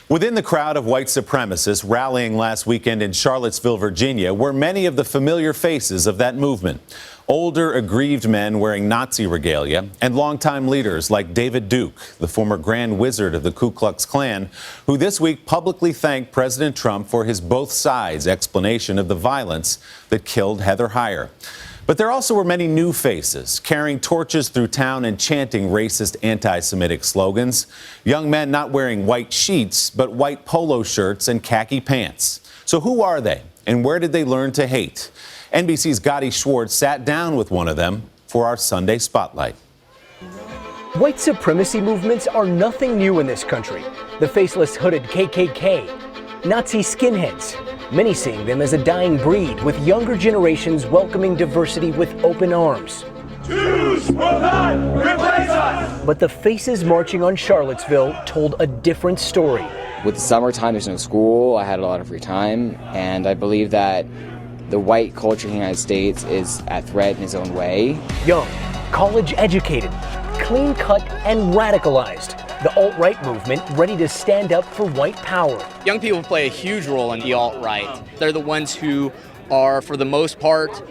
Within the crowd of white supremacists rallying last weekend in Charlottesville, Virginia, were many of the familiar faces of that movement. Older, aggrieved men wearing Nazi regalia and longtime leaders like David Duke, the former Grand Wizard of the Ku Klux Klan, who this week publicly thanked President Trump for his both sides explanation of the violence that killed Heather Heyer. But there also were many new faces, carrying torches through town and chanting racist anti-Semitic slogans. Young men not wearing white sheets, but white polo shirts and khaki pants. So who are they, and where did they learn to hate? NBC's Gadi Schwartz sat down with one of them for our Sunday Spotlight. White supremacy movements are nothing new in this country. The faceless hooded KKK, Nazi skinheads, many seeing them as a dying breed, with younger generations welcoming diversity with open arms. Jews will not replace us! But the faces marching on Charlottesville told a different story. With the summertime, there's no school, I had a lot of free time, and I believe that the white culture in the United States is at threat in its own way. Young, college educated, clean cut and radicalized. The alt-right movement ready to stand up for white power. Young people play a huge role in the alt-right. They're the ones who are, for the most part,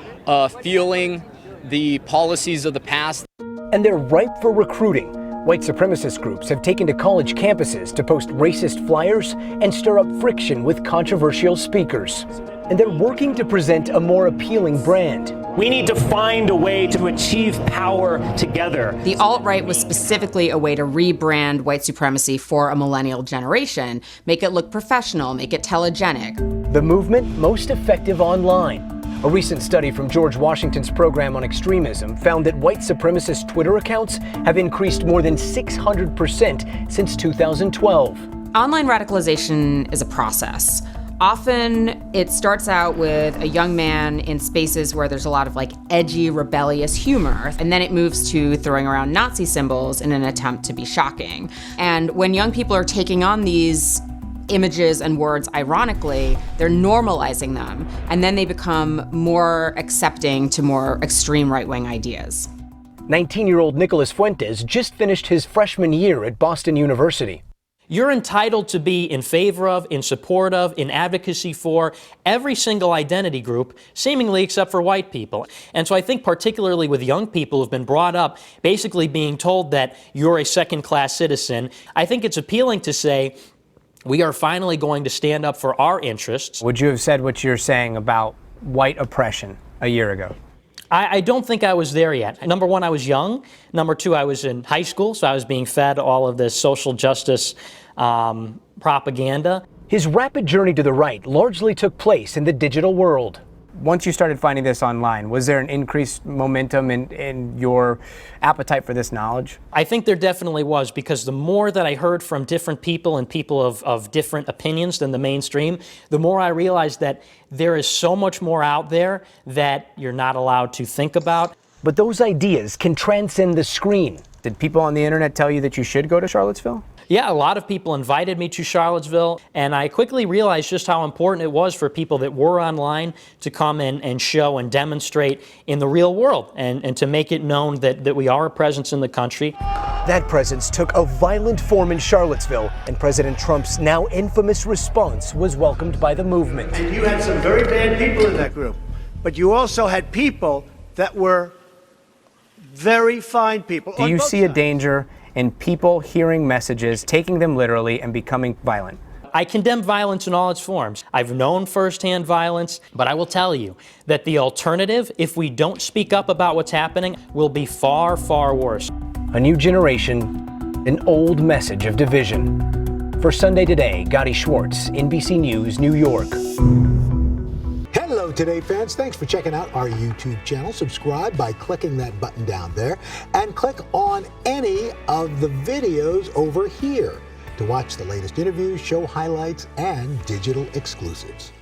feeling the policies of the past. And they're ripe for recruiting. White supremacist groups have taken to college campuses to post racist flyers and stir up friction with controversial speakers. And they're working to present a more appealing brand. We need to find a way to achieve power together. The alt-right was specifically a way to rebrand white supremacy for a millennial generation, make it look professional, make it telegenic. The movement most effective online. A recent study from George Washington's program on extremism found that white supremacist Twitter accounts have increased more than 600% since 2012. Online radicalization is a process. Often it starts out with a young man in spaces where there's a lot of edgy, rebellious humor, and then it moves to throwing around Nazi symbols in an attempt to be shocking. And when young people are taking on these images and words ironically, they're normalizing them, and then they become more accepting to more extreme right-wing ideas. 19-year-old Nicholas Fuentes just finished his freshman year at Boston University. You're entitled to be in favor of, in support of, in advocacy for every single identity group, seemingly except for white people. And so I think particularly with young people who've been brought up basically being told that you're a second-class citizen, I think it's appealing to say we are finally going to stand up for our interests. Would you have said what you're saying about white oppression a year ago? I don't think I was there yet. Number one, I was young. Number two, I was in high school, so I was being fed all of this social justice propaganda. His rapid journey to the right largely took place in the digital world. Once you started finding this online, was there an increased momentum in your appetite for this knowledge? I think there definitely was, because the more that I heard from different people and people of different opinions than the mainstream, the more I realized that there is so much more out there that you're not allowed to think about. But those ideas can transcend the screen. Did people on the internet tell you that you should go to Charlottesville? Yeah, a lot of people invited me to Charlottesville, and I quickly realized just how important it was for people that were online to come in and show and demonstrate in the real world, and to make it known that we are a presence in the country. That presence took a violent form in Charlottesville, and President Trump's now infamous response was welcomed by the movement. And you had some very bad people in that group, but you also had people that were very fine people. Do you see a danger in people hearing messages, taking them literally, and becoming violent? I condemn violence in all its forms. I've known firsthand violence, but I will tell you that the alternative, if we don't speak up about what's happening, will be far, far worse. A new generation, an old message of division. For Sunday Today, Gadi Schwartz, NBC News, New York. Hello Today fans, thanks for checking out our YouTube channel. Subscribe by clicking that button down there and click on any of the videos over here to watch the latest interviews, show highlights, and digital exclusives.